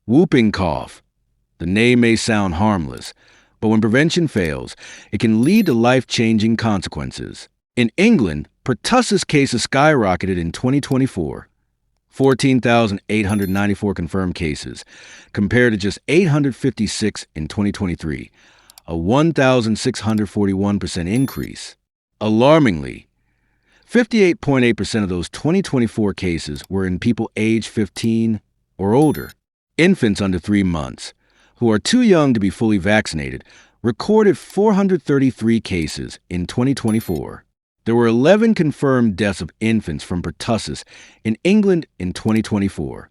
Whooping cough. The name may sound harmless, but when prevention fails, it can lead to life-changing consequences. In England, pertussis cases skyrocketed in 2024. 14,894 confirmed cases, compared to just 856 in 2023, a 1,641% increase. Alarmingly, 58.8% of those 2024 cases were in people aged 15 or older. Infants under 3 months, who are too young to be fully vaccinated, recorded 433 cases in 2024. There were 11 confirmed deaths of infants from pertussis in England in 2024.